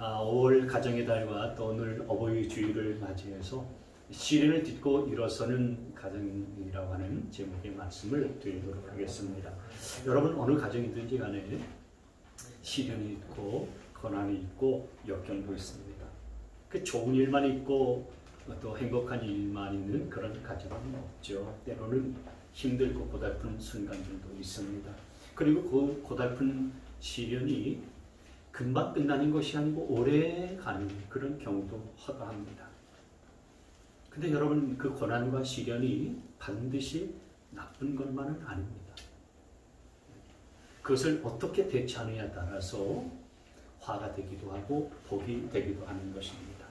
5월 가정의 달과 또 오늘 어버이 주일을 맞이해서 시련을 딛고 일어서는 가정이라고 하는 제목의 말씀을 드리도록 하겠습니다. 여러분 어느 가정이든지 간에 시련이 있고 고난이 있고 역경도 있습니다. 그 좋은 일만 있고 또 행복한 일만 있는 그런 가정은 없죠. 때로는 힘들고 고달픈 순간들도 있습니다. 그리고 그 고달픈 시련이 금방 끝나는 것이 아니고 오래 가는 그런 경우도 허다합니다. 근데 여러분 그 고난과 시련이 반드시 나쁜 것만은 아닙니다. 그것을 어떻게 대처하느냐에 따라서 화가 되기도 하고 복이 되기도 하는 것입니다.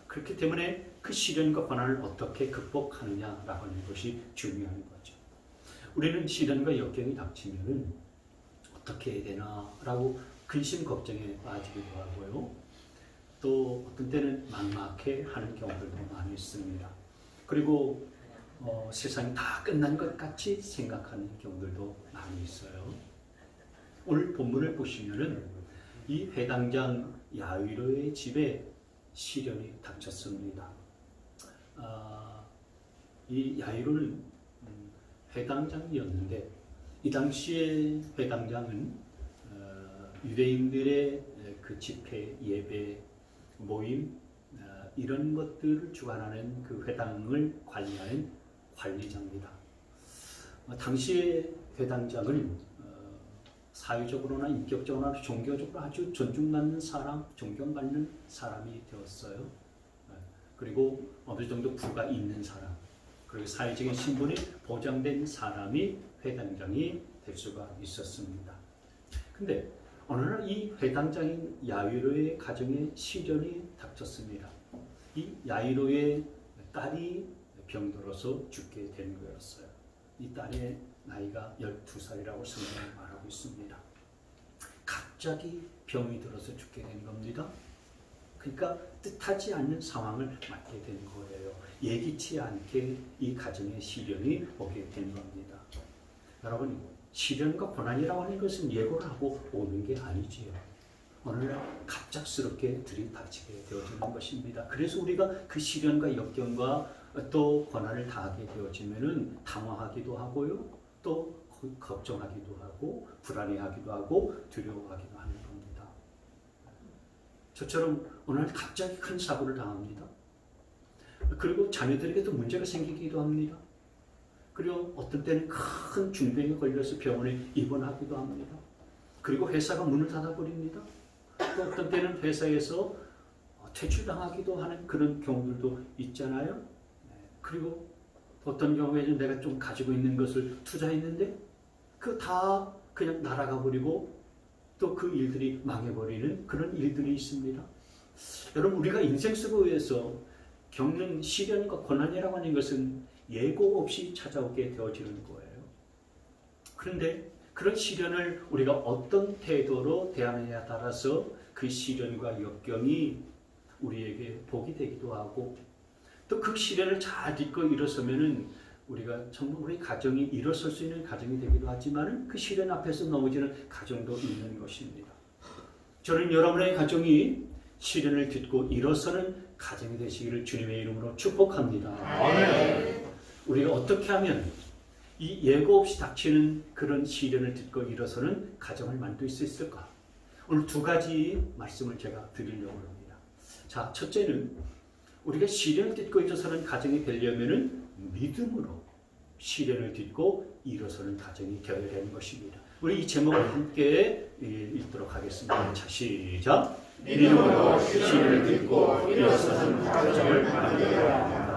그렇기 때문에 그 시련과 고난을 어떻게 극복하느냐라고 하는 것이 중요한 거죠. 우리는 시련과 역경이 닥치면 어떻게 해야 되나라고 근심 걱정에 빠지기도 하고요. 또 어떤 때는 막막해 하는 경우들도 많이 있습니다. 그리고 세상이 다 끝난 것 같이 생각하는 경우들도 많이 있어요. 오늘 본문을 보시면은 이 회당장 야이로의 집에 시련이 닥쳤습니다. 이 야이로는 회당장이었는데 이 당시에 회당장은 유대인들의 그 집회, 예배, 모임 이런 것들을 주관하는 그 회당을 관리하는 관리자입니다. 당시의 회당장은 사회적으로나 인격적으로나 종교적으로 아주 존중받는 사람, 존경받는 사람이 되었어요. 그리고 어느 정도 부가 있는 사람, 그리고 사회적인 신분이 보장된 사람이 회당장이 될 수가 있었습니다. 근데 어느 날 이 회당장인 야이로의 가정에 시련이 닥쳤습니다. 이 야이로의 딸이 병들어서 죽게 된 거였어요. 이 딸의 나이가 12살이라고 성경에 말하고 있습니다. 갑자기 병이 들어서 죽게 된 겁니다. 그러니까 뜻하지 않는 상황을 맞게 된 거예요. 예기치 않게 이 가정에 시련이 오게 된 겁니다. 여러분, 시련과 고난이라고 하는 것은 예고를 하고 오는 게 아니지요. 어느 날 갑작스럽게 들이닥치게 되어지는 것입니다. 그래서 우리가 그 시련과 역경과 또 고난을 당하게 되어지면은 당황하기도 하고요. 또 걱정하기도 하고 불안해하기도 하고 두려워하기도 하는 겁니다. 저처럼 어느 날 갑자기 큰 사고를 당합니다. 그리고 자녀들에게도 문제가 생기기도 합니다. 그리고 어떤 때는 큰 중병에 걸려서 병원에 입원하기도 합니다. 그리고 회사가 문을 닫아버립니다. 또 어떤 때는 회사에서 퇴출당하기도 하는 그런 경우들도 있잖아요. 그리고 어떤 경우에는 내가 좀 가지고 있는 것을 투자했는데 그 다 그냥 날아가 버리고 또 그 일들이 망해버리는 그런 일들이 있습니다. 여러분 우리가 인생 속에서 겪는 시련과 고난이라고 하는 것은 예고 없이 찾아오게 되어지는 거예요. 그런데 그런 시련을 우리가 어떤 태도로 대하느냐에 따라서 그 시련과 역경이 우리에게 복이 되기도 하고 또 그 시련을 잘 딛고 일어서면은 우리가 정말 우리 가정이 일어설 수 있는 가정이 되기도 하지만 그 시련 앞에서 넘어지는 가정도 있는 것입니다. 저는 여러분의 가정이 시련을 딛고 일어서는 가정이 되시기를 주님의 이름으로 축복합니다. 아멘. 우리가 어떻게 하면 이 예고 없이 닥치는 그런 시련을 딛고 일어서는 가정을 만들 수 있을까? 오늘 두 가지 말씀을 제가 드리려고 합니다. 자, 첫째는 우리가 시련을 딛고 일어서는 가정이 되려면은 믿음으로 시련을 딛고 일어서는 가정이 되어야 되는 것입니다. 우리 이 제목을 함께 읽도록 하겠습니다. 자, 시작. 믿음으로 시련을 딛고 일어서는 가정을 만들어야 한다.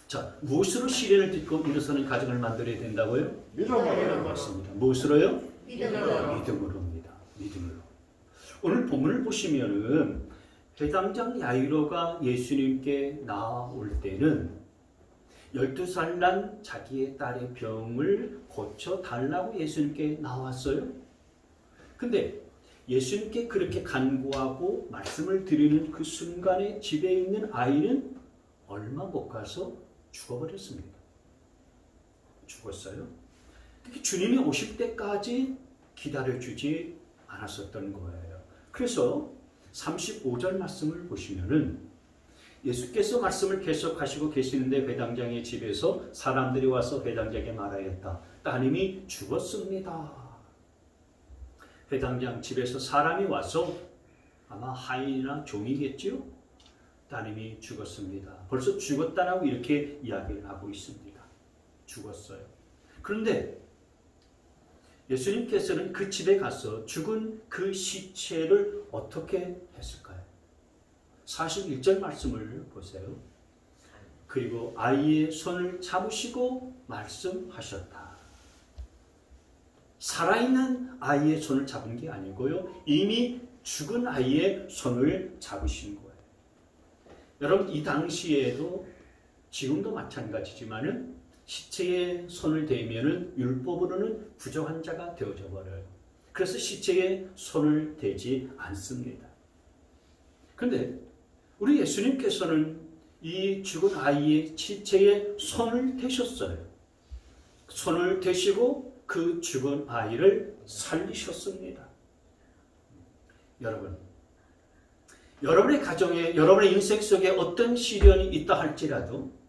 자, 무엇으로 시련을 딛고 일어서는 가정을 만들어야 된다고요? 믿음으로. 맞습니다. 무엇으로요? 믿음으로입니다. 믿음으로. 오늘 본문을 보시면은 회당장 야이로가 예수님께 나올 때는 12살 난 자기의 딸의 병을 고쳐달라고 예수님께 나왔어요. 근데 예수님께 그렇게 간구하고 말씀을 드리는 그 순간에 집에 있는 아이는 얼마 못 가서 죽어버렸습니다. 죽었어요. 그렇게 주님이 오실 때까지 기다려주지 않았었던 거예요. 그래서 35절 말씀을 보시면은 예수께서 말씀을 계속하시고 계시는데 회당장의 집에서 사람들이 와서 회당장에게 말하였다. 따님이 죽었습니다. 회당장 집에서 사람이 와서 아마 하인이나 종이겠죠? 따님이 죽었습니다. 벌써 죽었다라고 이렇게 이야기를 하고 있습니다. 죽었어요. 그런데 예수님께서는 그 집에 가서 죽은 그 시체를 어떻게 했을까요? 41절 말씀을 보세요. 그리고 아이의 손을 잡으시고 말씀하셨다. 살아있는 아이의 손을 잡은 게 아니고요. 이미 죽은 아이의 손을 잡으신 거예요. 여러분, 이 당시에도 지금도 마찬가지지만은 시체에 손을 대면은 율법으로는 부정한 자가 되어져 버려요. 그래서 시체에 손을 대지 않습니다. 그런데 우리 예수님께서는 이 죽은 아이의 시체에 손을 대셨어요. 손을 대시고 그 죽은 아이를 살리셨습니다. 여러분의 가정에, 여러분의 인생 속에 어떤 시련이 있다 할지라도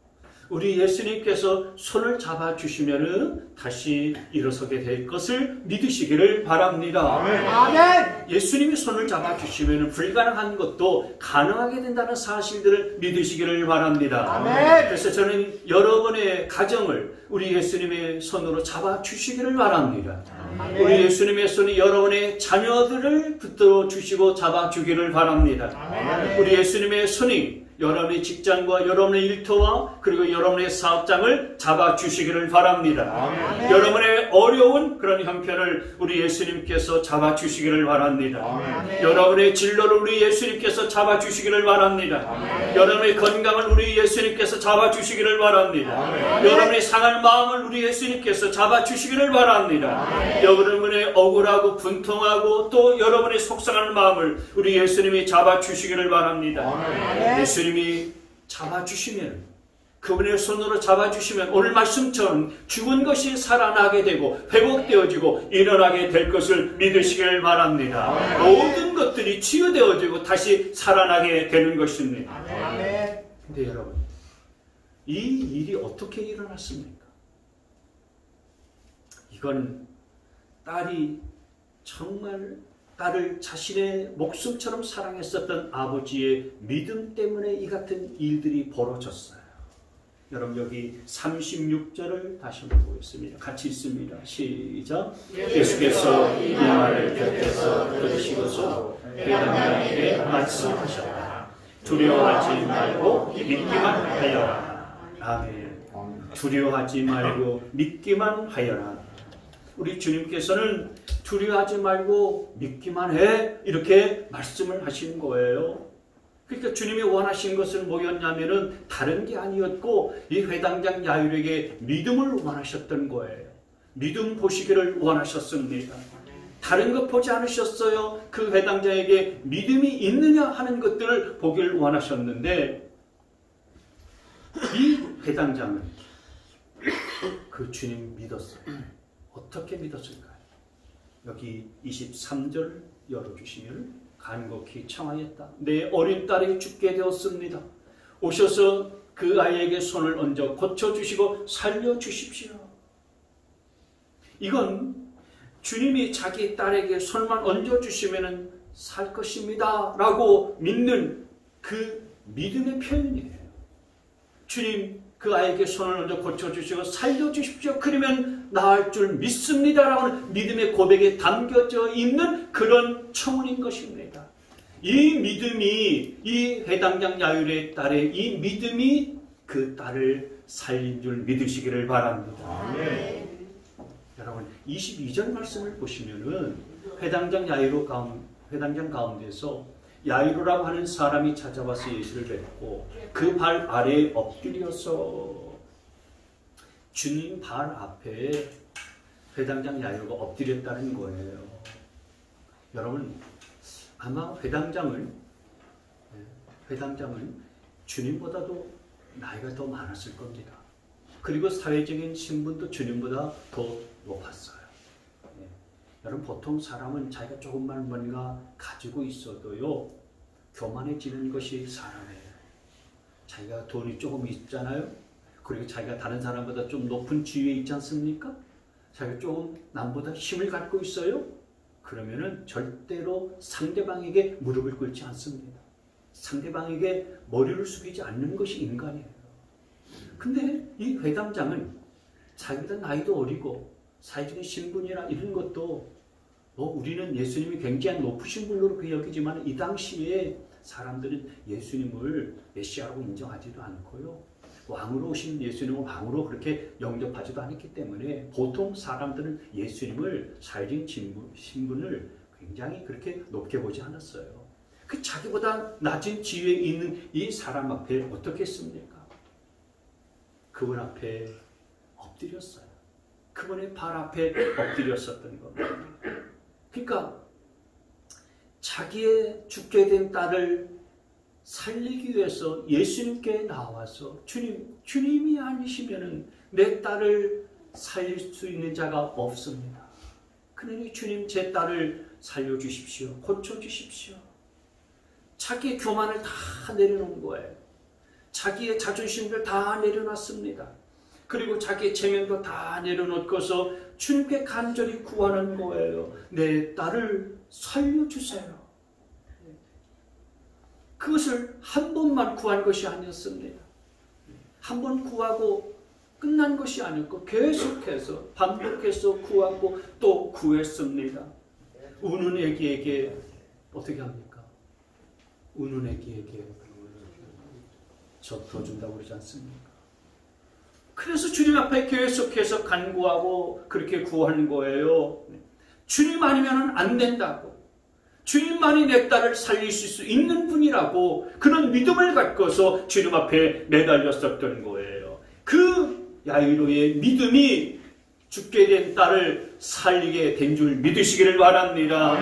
우리 예수님께서 손을 잡아주시면 다시 일어서게 될 것을 믿으시기를 바랍니다. 아멘. 예수님이 손을 잡아주시면 불가능한 것도 가능하게 된다는 사실들을 믿으시기를 바랍니다. 아멘. 그래서 저는 여러분의 가정을 우리 예수님의 손으로 잡아주시기를 바랍니다. 아멘. 우리 예수님의 손이 여러분의 자녀들을 붙들어 주시고 잡아주기를 바랍니다. 아멘. 우리 예수님의 손이 여러분의 직장과 여러분의 일터와 그리고 여러분의 사업장을 잡아주시기를 바랍니다. 아멘. 여러분의 어려운 그런 형편을 우리 예수님께서 잡아주시기를 바랍니다. 아멘. 여러분의 진로를 우리 예수님께서 잡아주시기를 바랍니다. 아멘. 여러분의 건강을 우리 예수님께서 잡아주시기를 바랍니다. 아멘. 여러분의 상한 마음을 우리 예수님께서 잡아주시기를 바랍니다. 아멘. 여러분의 억울하고 분통하고 또 여러분의 속상한 마음을 우리 예수님이 잡아주시기를 바랍니다. 아멘. 예수님이 잡아주시면, 그분의 손으로 잡아주시면 오늘 말씀처럼 죽은 것이 살아나게 되고 회복되어지고 일어나게 될 것을 믿으시길 바랍니다. 아멘. 모든 것들이 치유되어지고 다시 살아나게 되는 것입니다. 아멘. 근데 여러분, 이 일이 어떻게 일어났습니까? 이건 딸이 정말 딸을 자신의 목숨처럼 사랑했었던 아버지의 믿음 때문에 이 같은 일들이 벌어졌어요. 여러분, 여기 36절을 다시 한번 보겠습니다. 같이 읽습니다. 시작. 예수께서 이 말을 곁에서 들으시고서 회당장에게 말씀하셨다. 두려워하지 말고 믿기만 하여라. 아멘. 두려워하지 말고 믿기만 하여라. 우리 주님께서는 두려워하지 말고 믿기만 해, 이렇게 말씀을 하신 거예요. 그러니까 주님이 원하신 것은 뭐였냐면은 다른 게 아니었고 이 회당장 야일에게 믿음을 원하셨던 거예요. 믿음 보시기를 원하셨습니다. 다른 것 보지 않으셨어요. 그 회당장에게 믿음이 있느냐 하는 것들을 보기를 원하셨는데 이 회당장은 그 주님 믿었어요. 어떻게 믿었을까요? 여기 23절 열어주시면 간곡히 청하였다. 내 어린 딸이 죽게 되었습니다. 오셔서 그 아이에게 손을 얹어 고쳐주시고 살려주십시오. 이건 주님이 자기 딸에게 손만 얹어주시면 살 것입니다 라고 믿는 그 믿음의 표현이에요. 주님, 그 아이에게 손을 얹어 고쳐주시고 살려주십시오. 그러면 나을 줄 믿습니다라는 믿음의 고백에 담겨져 있는 그런 청혼인 것입니다. 이 믿음이, 이 회당장 야율의 딸의 이 믿음이 그 딸을 살린 줄 믿으시기를 바랍니다. 아멘. 여러분, 22절 말씀을 보시면은 회당장 가운데서 야이로라고 하는 사람이 찾아와서 예수를 뵙고 그 발 아래에 엎드려서 주님 발 앞에 회당장 야이로가 엎드렸다는 거예요. 여러분, 아마 회당장은 주님보다도 나이가 더 많았을 겁니다. 그리고 사회적인 신분도 주님보다 더 높았어요. 여러분, 보통 사람은 자기가 조금만 뭔가 가지고 있어도요, 교만해지는 것이 사람이에요. 자기가 돈이 조금 있잖아요. 그리고 자기가 다른 사람보다 좀 높은 지위에 있지 않습니까? 자기가 조금 남보다 힘을 갖고 있어요. 그러면은 절대로 상대방에게 무릎을 꿇지 않습니다. 상대방에게 머리를 숙이지 않는 것이 인간이에요. 근데 이 회당장은 자기보다 나이도 어리고 사회적인 신분이나 이런 것도 우리는 예수님이 굉장히 높으신 분으로 여기지만 이 당시에 사람들은 예수님을 메시아라고 인정하지도 않고요. 왕으로 오신 예수님을 왕으로 그렇게 영접하지도 않았기 때문에 보통 사람들은 예수님을 사회적인 신분을 굉장히 그렇게 높게 보지 않았어요. 그 자기보다 낮은 지위에 있는 이 사람 앞에 어떻게 했습니까? 그분 앞에 엎드렸어요. 그분의 발 앞에 엎드렸었던 겁니다. 그러니까 자기의 죽게 된 딸을 살리기 위해서 예수님께 나와서 주님이 아니시면은 내 딸을 살릴 수 있는 자가 없습니다. 그러니 주님 제 딸을 살려주십시오. 고쳐주십시오. 자기의 교만을 다 내려놓은 거예요. 자기의 자존심을 다 내려놨습니다. 그리고 자기의 체면도 다 내려놓고서 주님께 간절히 구하는 거예요. 내 딸을 살려주세요. 그것을 한 번만 구한 것이 아니었습니다. 한 번 구하고 끝난 것이 아니었고 계속해서 반복해서 구하고 또 구했습니다. 우는 애기에게 어떻게 합니까? 우는 애기에게 젖 더 준다고 그러지 않습니까? 그래서 주님 앞에 계속해서 간구하고 그렇게 구하는 거예요. 주님 아니면 안 된다고. 주님만이 내 딸을 살리실 수 있는 분이라고 그런 믿음을 갖고서 주님 앞에 매달렸었던 거예요. 그 야이로의 믿음이 죽게 된 딸을 살리게 된 줄 믿으시기를 바랍니다.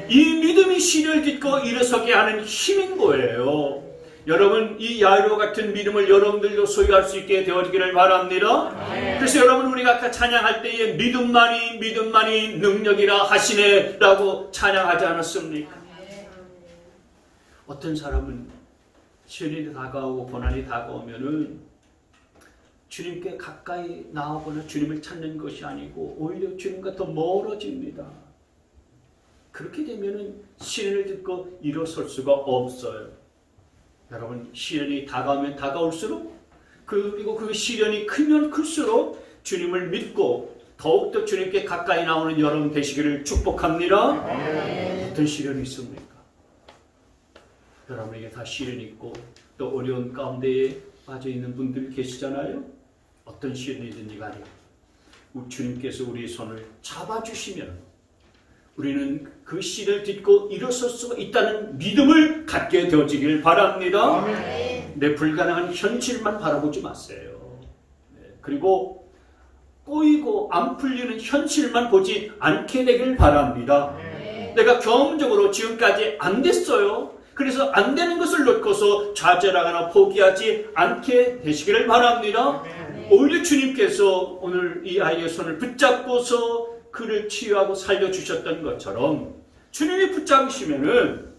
이 믿음이 신을 딛고 일어서게 하는 힘인 거예요. 여러분 이 야이로 같은 믿음을 여러분들도 소유할 수 있게 되어지기를 바랍니다. 그래서 여러분 우리가 아까 찬양할 때에 믿음만이 능력이라 하시네 라고 찬양하지 않았습니까? 어떤 사람은 시련이 다가오고 고난이 다가오면은 주님께 가까이 나아가거나 주님을 찾는 것이 아니고 오히려 주님과 더 멀어집니다. 그렇게 되면은 시련을 듣고 일어설 수가 없어요. 여러분 시련이 다가오면 다가올수록 그리고 그 시련이 크면 클수록 주님을 믿고 더욱더 주님께 가까이 나오는 여러분 되시기를 축복합니다. 어떤 시련이 있습니까? 여러분에게 다 시련이 있고 또 어려운 가운데에 빠져있는 분들 계시잖아요. 어떤 시련이든지 간에 주님께서 우리의 손을 잡아주시면 우리는 그 시를 딛고 일어설 수가 있다는 믿음을 갖게 되어지길 바랍니다. 내 불가능한 현실만 바라보지 마세요. 그리고 꼬이고 안 풀리는 현실만 보지 않게 되길 바랍니다. 내가 경험적으로 지금까지 안 됐어요. 그래서 안 되는 것을 놓고서 좌절하거나 포기하지 않게 되시기를 바랍니다. 오히려 주님께서 오늘 이 아이의 손을 붙잡고서 그를 치유하고 살려주셨던 것처럼 주님이 붙잡으시면은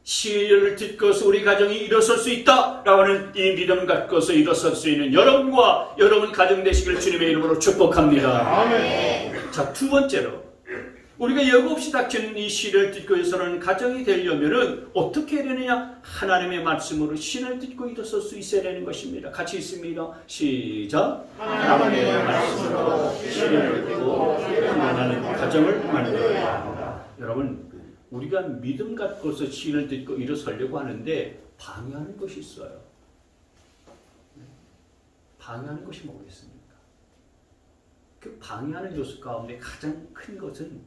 시련을 딛고서 우리 가정이 일어설 수 있다라고 하는 이 믿음 갖고서 일어설 수 있는 여러분과 여러분 가정 되시길 주님의 이름으로 축복합니다. 아멘. 자, 두 번째로 우리가 예고 없이 닥치는 이 시련을 딛고 일어서는 가정이 되려면은 어떻게 해야 되느냐? 하나님의 말씀으로 시련을 딛고 일어설 수 있어야 되는 것입니다. 같이 있습니다. 시작. 하나님의 말씀으로 시련을 딛고 일어나는 가정을 만들어야 합니다. 여러분, 우리가 믿음 갖고서 시련을 딛고 일어서려고 하는데 방해하는 것이 있어요. 방해하는 것이 뭐겠습니까? 그 방해하는 요소 가운데 가장 큰 것은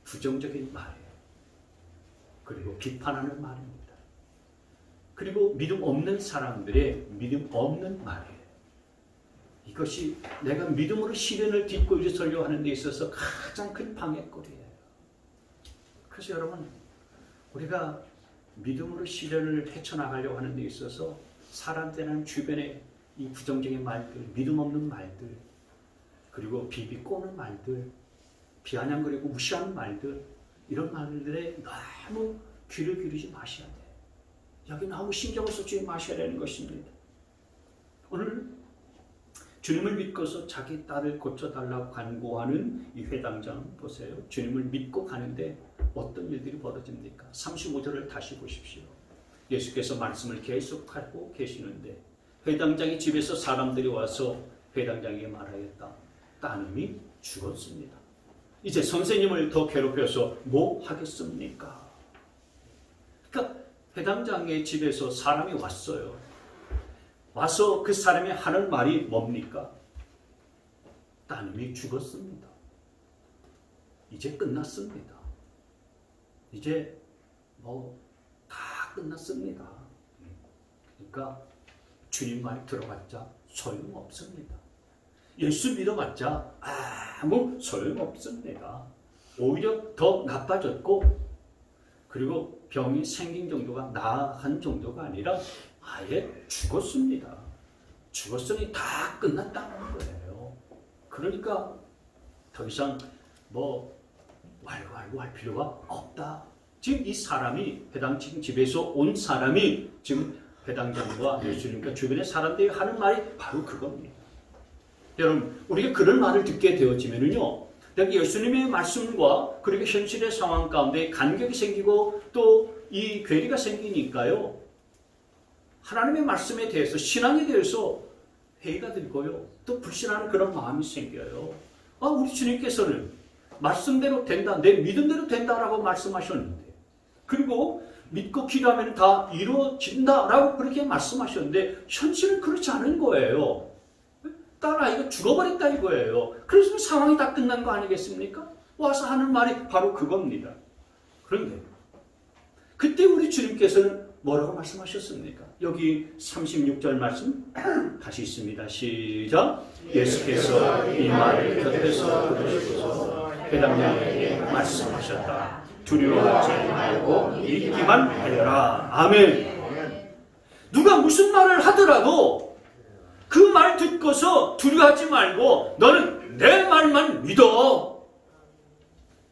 부정적인 말이에요. 그리고 비판하는 말입니다. 그리고 믿음 없는 사람들의 믿음 없는 말이에요. 이것이 내가 믿음으로 시련을 딛고 일어서려고 하는 데 있어서 가장 큰 방해거리예요. 그래서 여러분, 우리가 믿음으로 시련을 헤쳐나가려고 하는 데 있어서 사람들은 주변에 이 부정적인 말들, 믿음 없는 말들, 그리고 비비꼬는 말들, 비아냥거리고 무시하는 말들, 이런 말들에 너무 귀를 기울이지 마셔야 돼. 여기는 아무 신경을 쓰지 마셔야 되는 것입니다. 오늘 주님을 믿고서 자기 딸을 고쳐달라고 간구하는 이 회당장 보세요. 주님을 믿고 가는데 어떤 일들이 벌어집니까? 35절을 다시 보십시오. 예수께서 말씀을 계속하고 계시는데 회당장의 집에서 사람들이 와서 회당장에게 말하였다. 따님이 죽었습니다. 이제 선생님을 더 괴롭혀서 뭐 하겠습니까? 그러니까 회당장의 집에서 사람이 왔어요. 와서 그 사람이 하는 말이 뭡니까? 따님이 죽었습니다. 이제 끝났습니다. 이제 다 끝났습니다. 그러니까 주님 말 들어봤자 소용없습니다. 예수 믿어봤자 아무 소용없습니다. 오히려 더 나빠졌고, 그리고 병이 생긴 정도가 나한 정도가 아니라 아예 죽었습니다. 죽었으니 다 끝났다는 거예요. 그러니까 더 이상 왈가왈부 할 필요가 없다. 지금 이 사람이 회당장 집에서 온 사람이 지금 회당장과 예수님과 주변의 사람들이 하는 말이 바로 그겁니다. 여러분, 우리가 그런 말을 듣게 되어지면요, 예수님의 말씀과 그리고 현실의 상황 가운데 간격이 생기고 또 이 괴리가 생기니까요, 하나님의 말씀에 대해서, 신앙에 대해서 회의가 들고요, 또 불신하는 그런 마음이 생겨요. 우리 주님께서는 말씀대로 된다, 내 믿음대로 된다라고 말씀하셨는데, 그리고 믿고 기도하면 다 이루어진다라고 그렇게 말씀하셨는데 현실은 그렇지 않은 거예요. 딸아이가 죽어버렸다 이거예요. 그래서 상황이 다 끝난 거 아니겠습니까? 와서 하는 말이 바로 그겁니다. 그런데 그때 우리 주님께서는 뭐라고 말씀하셨습니까? 여기 36절 말씀 다시 있습니다. 시작. 예수께서 이 말을 곁에서 들으시고서 회당장에게 말씀하셨다. 두려워하지 말고 믿기만 하여라. 아멘. 누가 무슨 말을 하더라도 그 말 듣고서 두려워하지 말고 너는 내 말만 믿어.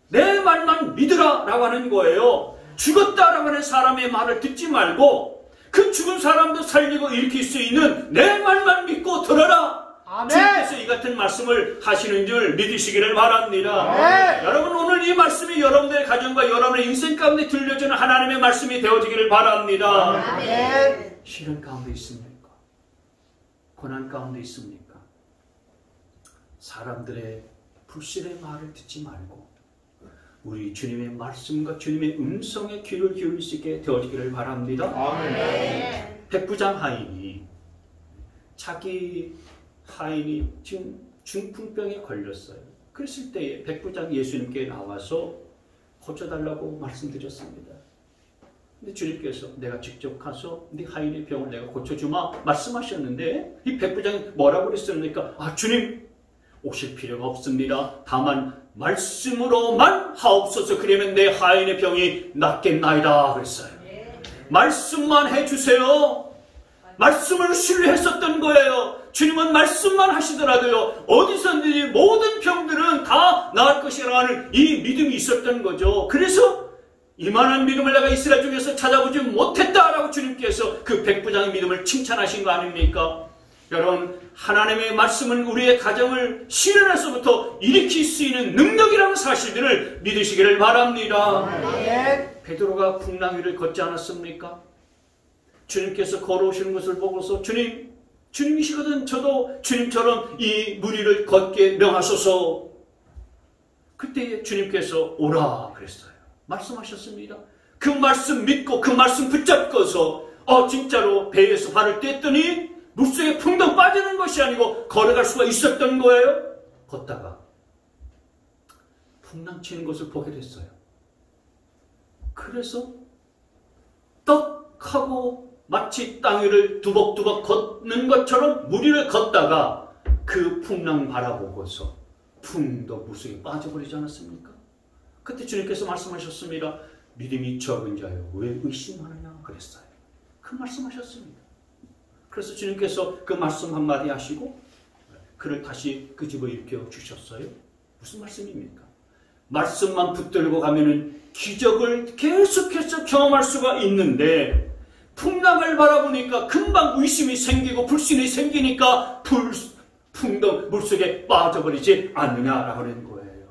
내 말만 믿으라 라고 하는 거예요. 죽었다라고 하는 사람의 말을 듣지 말고 그 죽은 사람도 살리고 일으킬 수 있는 내 말만 믿고 들어라. 아멘. 주님께서 이 같은 말씀을 하시는 줄 믿으시기를 바랍니다. 아멘. 여러분, 오늘 이 말씀이 여러분들의 가정과 여러분의 인생 가운데 들려주는 하나님의 말씀이 되어지기를 바랍니다. 아멘. 시련 가운데 있습니까? 고난 가운데 있습니까? 사람들의 불신의 말을 듣지 말고 우리 주님의 말씀과 주님의 음성에 귀를 기울일 수 있게 되어지기를 바랍니다. 아멘. 백부장 하인이 자기 하인이 지금 중풍병에 걸렸어요. 그랬을 때 백부장 예수님께 나와서 고쳐달라고 말씀드렸습니다. 근데 주님께서 내가 직접 가서 네 하인의 병을 내가 고쳐주마 말씀하셨는데 이 백부장이 뭐라고 그랬습니까? 주님, 오실 필요가 없습니다. 다만 말씀으로만 하옵소서. 그러면 내 하인의 병이 낫겠나이다 그랬어요. 말씀만 해주세요. 말씀을 신뢰했었던 거예요. 주님은 말씀만 하시더라도요, 어디서든지 모든 병들은 다 나을 것이라는 이 믿음이 있었던 거죠. 그래서 이만한 믿음을 내가 이스라엘 중에서 찾아보지 못했다라고 주님께서 그 백부장의 믿음을 칭찬하신 거 아닙니까? 여러분, 하나님의 말씀은 우리의 가정을 시련에서부터 일으킬 수 있는 능력이라는 사실들을 믿으시기를 바랍니다. 네. 베드로가 풍랑 위를 걷지 않았습니까? 주님께서 걸어오시는 것을 보고서 주님이시거든 저도 주님처럼 이 물 위를 걷게 명하소서. 그때 주님께서 오라 그랬어요. 말씀하셨습니다. 그 말씀 믿고 그 말씀 붙잡고서 진짜로 배에서 발을 뗐더니 물속에 풍덩 빠지는 것이 아니고 걸어갈 수가 있었던 거예요. 걷다가 풍랑 치는 것을 보게 됐어요. 그래서 떡 하고 마치 땅 위를 두벅두벅 걷는 것처럼 물 위를 걷다가 그 풍랑 바라보고서 풍덩 물속에 빠져버리지 않았습니까? 그때 주님께서 말씀하셨습니다. 믿음이 적은 자여 왜 의심하느냐 그랬어요. 그 말씀하셨습니다. 그래서 주님께서 그 말씀 한마디 하시고 그를 다시 그 집에 일으켜 주셨어요. 무슨 말씀입니까? 말씀만 붙들고 가면은 기적을 계속해서 경험할 수가 있는데, 풍랑을 바라보니까 금방 의심이 생기고 불신이 생기니까 풍덩 물속에 빠져버리지 않느냐라고 하는 거예요.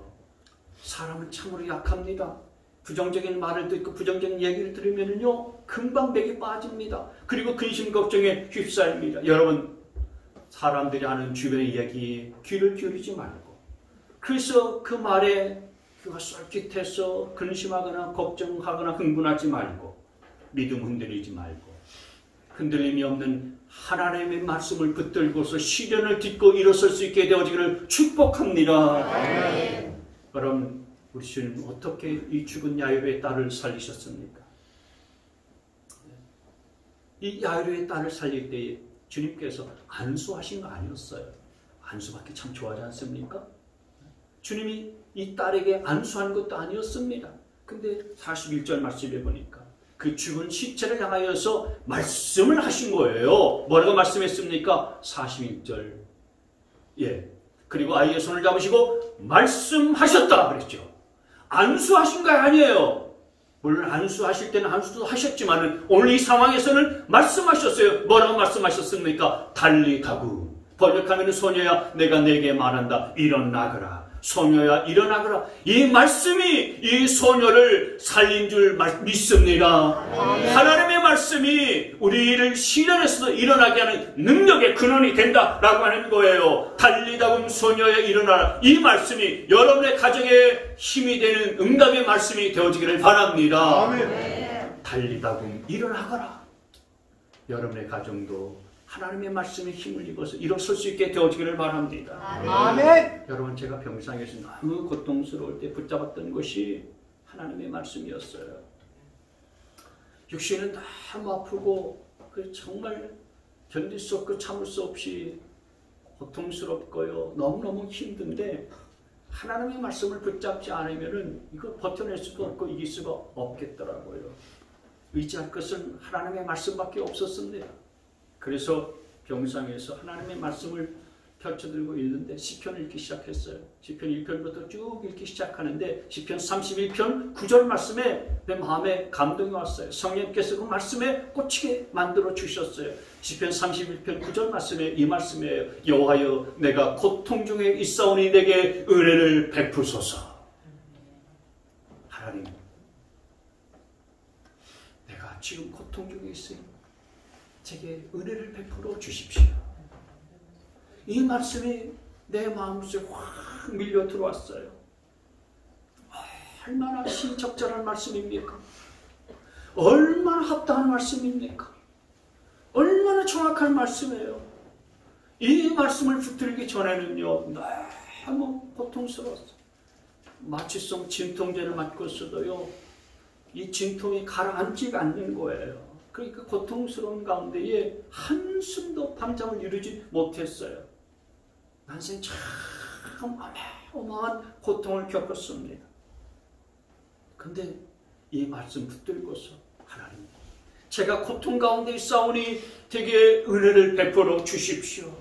사람은 참으로 약합니다. 부정적인 말을 듣고 부정적인 얘기를 들으면요 금방 맥이 빠집니다. 그리고 근심 걱정에 휩싸입니다. 여러분, 사람들이 하는 주변의 이야기에 귀를 기울이지 말고, 그래서 그 말에 귀가 쏠깃해서 근심하거나 걱정하거나 흥분하지 말고, 믿음 흔들리지 말고, 흔들림이 없는 하나님의 말씀을 붙들고서 시련을 딛고 일어설 수 있게 되어지기를 축복합니다. 네. 여러분, 우리 주님 어떻게 이 죽은 야이로의 딸을 살리셨습니까? 이 야이로의 딸을 살릴 때에 주님께서 안수하신 거 아니었어요. 안수받기 참 좋아하지 않습니까? 주님이 이 딸에게 안수한 것도 아니었습니다. 근데 41절 말씀에 보니까 그 죽은 시체를 향하여서 말씀을 하신 거예요. 뭐라고 말씀했습니까? 41절. 예. 그리고 아이의 손을 잡으시고 말씀하셨다 그랬죠. 안수하신 거 아니에요. 물론 안수하실 때는 안수도 하셨지만 오늘 이 상황에서는 말씀하셨어요. 뭐라고 말씀하셨습니까? 달리 가구. 번역하면 소녀야 내가 내게 말한다. 일어나거라. 소녀야 일어나거라. 이 말씀이 이 소녀를 살린 줄 믿습니다. 하나님의 말씀이 우리를 시련에서도 일어나게 하는 능력의 근원이 된다라고 하는 거예요. 달리다금 소녀야 일어나라. 이 말씀이 여러분의 가정에 힘이 되는 응답의 말씀이 되어지기를 바랍니다. 아멘. 달리다금 일어나거라. 여러분의 가정도 하나님의 말씀에 힘을 입어서 일어설 수 있게 되어지기를 바랍니다. 아멘. 여러분, 제가 병상에서 너무 고통스러울 때 붙잡았던 것이 하나님의 말씀이었어요. 육신은 너무 아프고 정말 견딜 수 없고 참을 수 없이 고통스럽고요. 너무너무 힘든데 하나님의 말씀을 붙잡지 않으면 이거 버텨낼 수도 없고 이길 수가 없겠더라고요. 의지할 것은 하나님의 말씀밖에 없었습니다. 그래서 병상에서 하나님의 말씀을 펼쳐들고 있는데 시편을 읽기 시작했어요. 시편 1편부터 쭉 읽기 시작하는데 시편 31편 9절 말씀에 내 마음에 감동이 왔어요. 성령께서 그 말씀에 꽂히게 만들어 주셨어요. 시편 31편 9절 말씀에 이 말씀이에요. 여호와여 내가 고통 중에 있사오니 내게 은혜를 베푸소서. 하나님, 내가 지금 고통 중에 있으니 제게 은혜를 베풀어 주십시오. 이 말씀이 내 마음속에 확 밀려 들어왔어요. 얼마나 신적절한 말씀입니까? 얼마나 합당한 말씀입니까? 얼마나 정확한 말씀이에요. 이 말씀을 붙들기 전에는요 너무 고통스러웠어요. 마취성 진통제를 맞고서도요 이 진통이 가라앉지가 않는 거예요. 그러니까 고통스러운 가운데에 한숨도 밤잠을 이루지 못했어요. 난생 참 어마어마한 고통을 겪었습니다. 근데 이 말씀 붙들고서 하나님, 제가 고통 가운데 있사오니 되게 은혜를 베풀어 주십시오.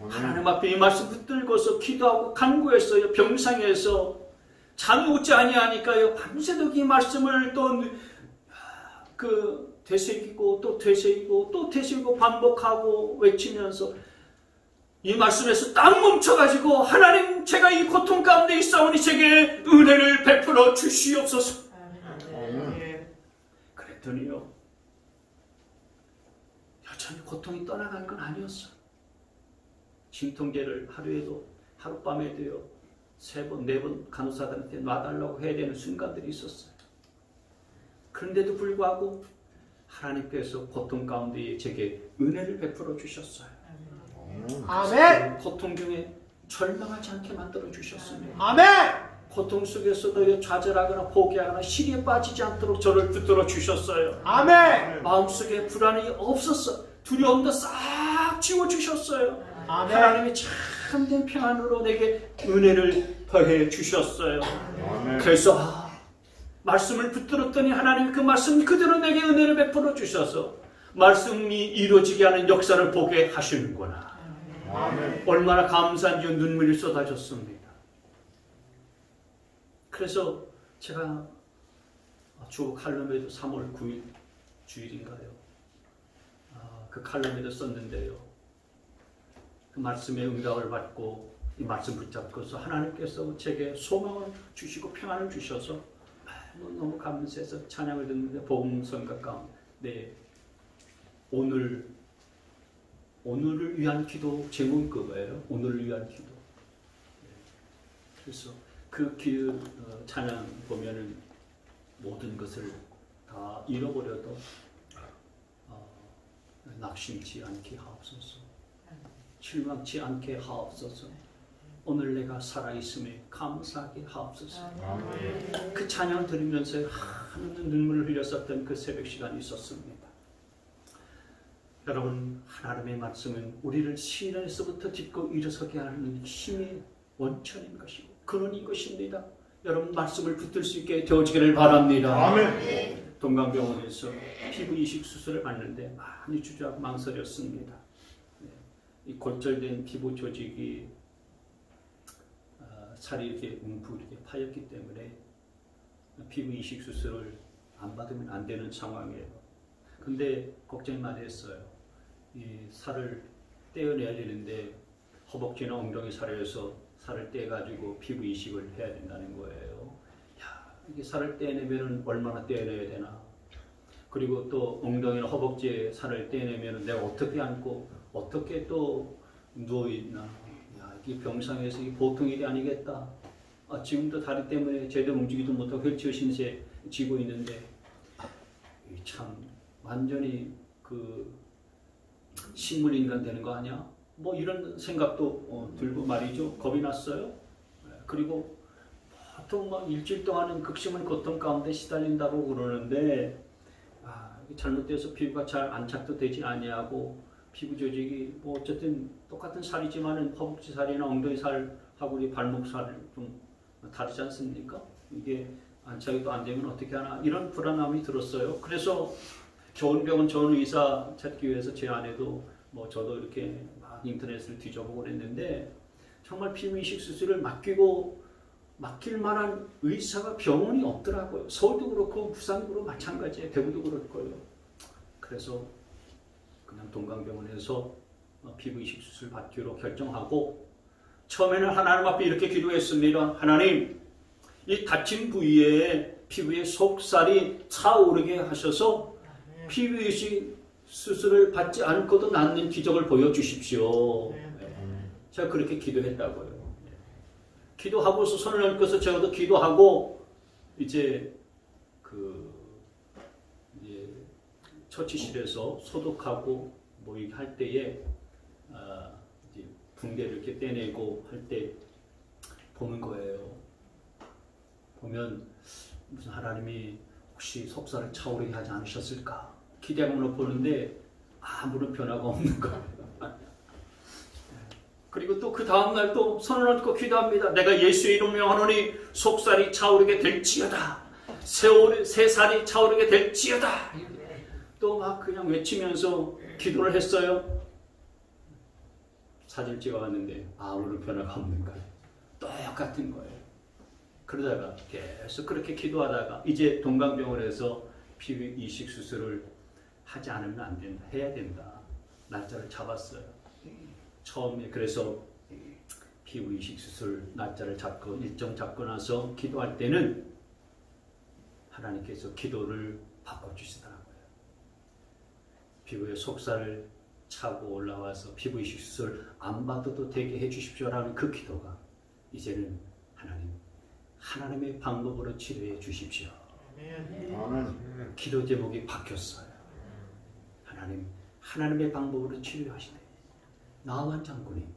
하나님 앞에 이 말씀 붙들고서 기도하고 간구했어요. 병상에서 잠이 오지 아니하니까요 밤새도록 이 말씀을 또 되새기고 또 되새기고 또 되새기고 반복하고 외치면서 이 말씀에서 딱 멈춰가지고 하나님, 제가 이 고통 가운데 있사오니 제게 은혜를 베풀어 주시옵소서. 그랬더니요 여전히 고통이 떠나간 건 아니었어요. 진통제를 하루에도 하룻밤에도요 3번 4번 간호사들한테 놔달라고 해야 되는 순간들이 있었어요. 그런데도 불구하고 하나님께서 고통 가운데 제게 은혜를 베풀어 주셨어요. 아멘. 고통 중에 절망하지 않게 만들어 주셨습니다. 아멘. 고통 속에서도 좌절하거나 포기하거나 시리에 빠지지 않도록 저를 붙들어 주셨어요. 아멘. 마음속에 불안이 없었어. 두려움도 싹 지워 주셨어요. 아멘. 하나님이 참된 평안으로 내게 은혜를 더해 주셨어요. 아멘. 그래서 말씀을 붙들었더니 하나님 그 말씀 그대로 내게 은혜를 베풀어 주셔서 말씀이 이루어지게 하는 역사를 보게 하시는구나. 아멘. 얼마나 감사한지 눈물이 쏟아졌습니다. 그래서 제가 주어 칼럼에도 3월 9일 주일인가요? 그 칼럼에도 썼는데요. 그 말씀의 응답을 받고 이 말씀 붙잡고서 하나님께서 제게 소망을 주시고 평안을 주셔서 너무 감사해서 찬양을 듣는데 복음 선각 가운데 오늘을 위한 기도 제목이 그거예요. 오늘을 위한 기도. 그래서 그 찬양 보면은 모든 것을 다 잃어버려도 낙심치 않게 하옵소서. 실망치 않게 하옵소서. 오늘 내가 살아있음에 감사하게 하옵소서. 그 찬양 들으면서 하나님 눈물을 흘렸었던 그 새벽 시간이 있었습니다. 여러분, 하나님의 말씀은 우리를 시련에서부터 딛고 일어서게 하는 힘의 원천인 것이고 근원인 것입니다. 여러분, 말씀을 붙들 수 있게 되어지기를 바랍니다. 아멘. 동강병원에서 피부 이식 수술을 받는데 많이 주저하고 망설였습니다. 이 골절된 피부 조직이 살이 이렇게 움푹 이렇게 파였기 때문에 피부 이식 수술을 안 받으면 안 되는 상황이에요. 근데 걱정이 많이 했어요. 이 살을 떼어내야 되는데 허벅지나 엉덩이 살에서 살을 떼가지고 피부 이식을 해야 된다는 거예요. 야, 이게 살을 떼내면 얼마나 떼어내야 되나? 그리고 또 엉덩이나 허벅지에 살을 떼내면 내가 어떻게 앉고 어떻게 또 누워있나? 야, 이게 병상에서 이게 보통 일이 아니겠다. 지금도 다리 때문에 제대로 움직이도 못하고 휠체어 신세 지고 있는데 참 완전히 그 식물인간 되는 거 아니야? 뭐 이런 생각도 들고 말이죠. 겁이 났어요. 그리고 보통 막 일주일 동안은 극심한 고통 가운데 시달린다고 그러는데 잘못돼서 피부가 잘 안착도 되지 아니하고 피부 조직이 뭐 어쨌든 똑같은 살이지만은 허벅지 살이나 엉덩이 살하고 우리 발목 살이 좀 다르지 않습니까? 이게 안착이 또 안 되면 어떻게 하나 이런 불안함이 들었어요. 그래서 좋은 병원 좋은 의사 찾기 위해서 제 아내도 뭐 저도 이렇게 막 인터넷을 뒤져보고 그랬는데 정말 피부 이식 수술을 맡길 만한 의사가 병원이 없더라고요. 서울도 그렇고 부산도 마찬가지예요. 대구도 그럴 거예요. 그래서 그냥 동강병원에서 피부 이식 수술 받기로 결정하고 처음에는 하나님 앞에 이렇게 기도했습니다. 하나님, 이 다친 부위에 피부에 속살이 차오르게 하셔서 피부 이식 수술을 받지 않고도 낫는 기적을 보여주십시오. 제가 그렇게 기도했다고요. 기도하고서 손을 얹고서 제가도 기도하고 이제 처치실에서 소독하고 뭐 이렇게 할 때에 이제 붕대를 이렇게 떼내고 할 때 보는 거예요. 보면 무슨 하나님이 혹시 속살을 차오르게 하지 않으셨을까 기대하고 보는데 아무런 변화가 없는 거예요. 그리고 또 그 다음날 또 손을 얹고 기도합니다. 내가 예수의 이름으로 명하노니 속살이 차오르게 될지어다. 새살이 차오르게 될지어다. 또 막 그냥 외치면서 기도를 했어요. 사진 찍어봤는데 아무런 변화가 없는 거예요. 똑같은 거예요. 그러다가 계속 그렇게 기도하다가 이제 동강병원에서 피부 이식 수술을 하지 않으면 안 된다. 해야 된다. 날짜를 잡았어요. 처음에 그래서 피부 이식 수술 날짜를 잡고 일정 잡고 나서 기도할 때는 하나님께서 기도를 바꿔주시더라고요. 피부에 속살을 차고 올라와서 피부 이식 수술 안 받아도 되게 해주십시오라는 그 기도가 이제는 하나님의 방법으로 치료해 주십시오. 기도 제목이 바뀌었어요. 하나님의 방법으로 치료하시네. 나만 장군이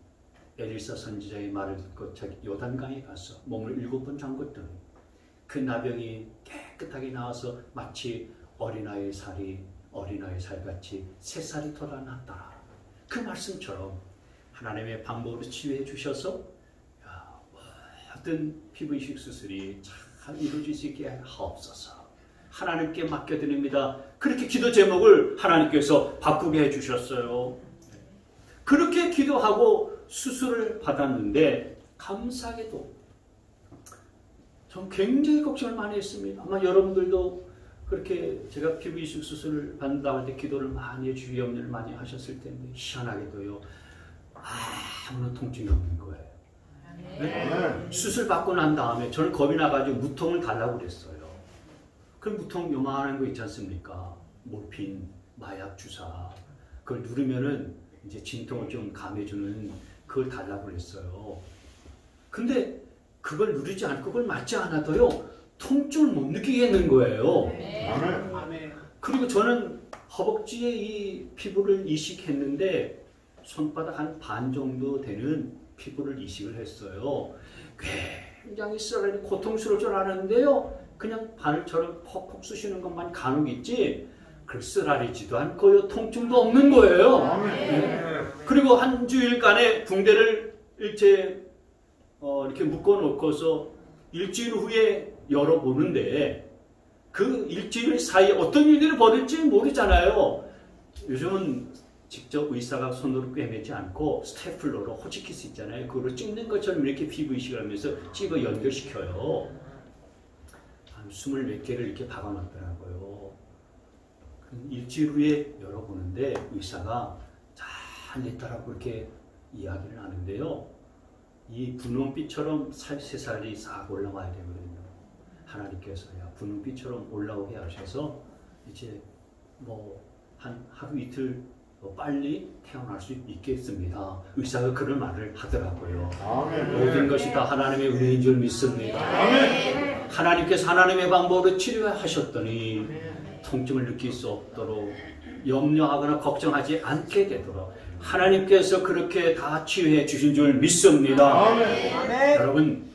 엘리사 선지자의 말을 듣고 요단강에 가서 몸을 7번 잠궜더니 그 나병이 깨끗하게 나와서 마치 어린아이의 살같이 새살이 돋아났더라. 그 말씀처럼 하나님의 방법으로 치유해 주셔서 모든 피부 이식 수술이 잘 이루어질 수 있게 하옵소서. 하나님께 맡겨드립니다. 그렇게 기도 제목을 하나님께서 바꾸게 해주셨어요. 그렇게 기도하고 수술을 받았는데 감사하게도 전 굉장히 걱정을 많이 했습니다. 아마 여러분들도 그렇게 제가 피부 이식 수술을 받는다고 할 때 기도를 많이 해주고 염려를 많이 하셨을 텐데 희한하게도요. 아무런 통증이 없는 거예요. 네? 수술 받고 난 다음에 저는 겁이 나가지고 무통을 달라고 그랬어요. 그 무통 요만한 거 있지 않습니까? 모핀, 마약 주사. 그걸 누르면은 이제 진통을 좀 감해주는 그걸 달라고 그랬어요. 근데 그걸 누르지 않고 그걸 맞지 않아도요. 통증을 못 느끼겠는 거예요. 아멘. 그리고 저는 허벅지에 이 피부를 이식했는데 손바닥 한 반 정도 되는 피부를 이식을 했어요. 굉장히 쓰라리 고통스러울 줄 알았는데요. 그냥 바늘처럼 퍽퍽 쑤시는 것만 간혹 있지 그 쓰라리지도 않고요. 통증도 없는 거예요. 네. 그리고 한 주일간의 붕대를 이렇게 묶어놓고서 일주일 후에 열어보는데 그 일주일 사이에 어떤 일들이 벌어질지 모르잖아요. 요즘은 직접 의사가 손으로 꿰매지 않고 스테플러로 호치키스 있잖아요. 그걸로 찍는 것처럼 이렇게 피부 이식을 하면서 찍어 연결시켜요. 한 20몇 개를 이렇게 박아놨더라고요. 일주일 후에 열어보는데 의사가 잘 냈다라고 이렇게 이야기를 하는데요. 이 분홍빛처럼 새살이 싹 올라와야 되거든요. 하나님께서 분홍빛처럼 올라오게 하셔서 이제 한 하루 이틀 빨리 태어날 수 있겠습니다. 의사가 그런 말을 하더라고요. 아멘. 모든 것이 다 하나님의 은혜인 줄 믿습니다. 아멘. 하나님께서 하나님의 방법으로 치료하셨더니 아멘. 통증을 느낄 수 없도록 염려하거나 걱정하지 않게 되도록 하나님께서 그렇게 다 치유해 주신 줄 믿습니다. 아멘. 여러분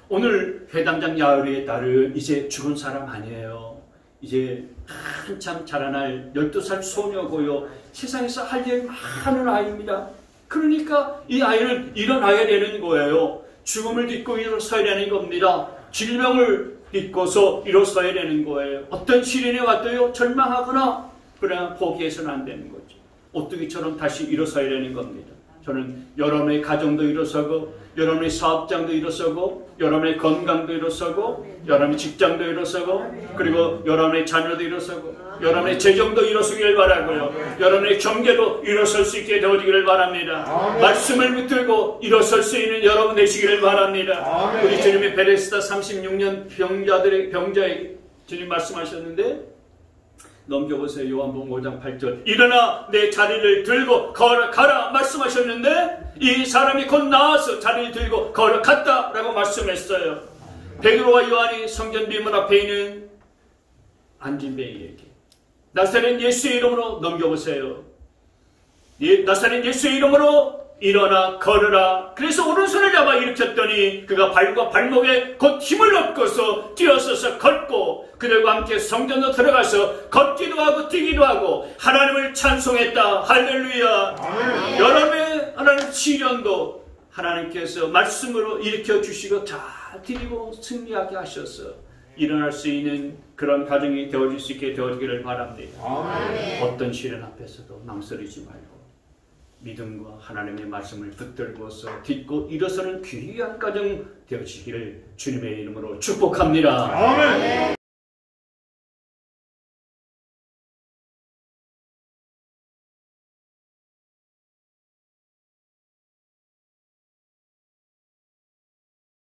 오늘 회당장 야을이의 딸은 이제 죽은 사람 아니에요. 이제 한참 자라날 12살 소녀고요. 세상에서 할 일 많은 아이입니다. 그러니까 이 아이는 일어나야 되는 거예요. 죽음을 딛고 일어서야 되는 겁니다. 질병을 딛고서 일어서야 되는 거예요. 어떤 시련이 와도요. 절망하거나 그냥 포기해서는 안 되는 거죠. 오뚜기처럼 다시 일어서야 되는 겁니다. 저는 여러분의 가정도 일어서고 여러분의 사업장도 일어서고 여러분의 건강도 일어서고 여러분의 직장도 일어서고 그리고 여러분의 자녀도 일어서고 여러분의 재정도 일어서기를 바라고요. 여러분의 경계도 일어설 수 있게 되어지기를 바랍니다. 말씀을 붙들고 일어설 수 있는 여러분 되시기를 바랍니다. 우리 주님의 베데스다 36년 병자의 주님 말씀하셨는데 넘겨보세요. 요한복음 5장 8절 일어나 내 자리를 들고 걸어가라 말씀하셨는데 이 사람이 곧 나와서 자리를 들고 걸어갔다라고 말씀했어요. 베드로와 요한이 성전 비문 앞에 있는 앉은 베이에게 나사렛 예수의 이름으로 넘겨보세요. 나사렛 예수의 이름으로 일어나 걸으라. 그래서 오른손을 잡아 일으켰더니 그가 발과 발목에 곧 힘을 얻고서 뛰어서서 걷고 그들과 함께 성전으로 들어가서 걷기도 하고 뛰기도 하고 하나님을 찬송했다. 할렐루야. 아멘. 여러분의 하나님 시련도 하나님께서 말씀으로 일으켜 주시고 잘 드리고 승리하게 하셔서 일어날 수 있는 그런 가정이 되어질 수 있게 되어지기를 바랍니다. 아멘. 어떤 시련 앞에서도 망설이지 말고 믿음과 하나님의 말씀을 붙들고서 딛고 일어서는 귀한 가정 되어지기를 주님의 이름으로 축복합니다. 아멘.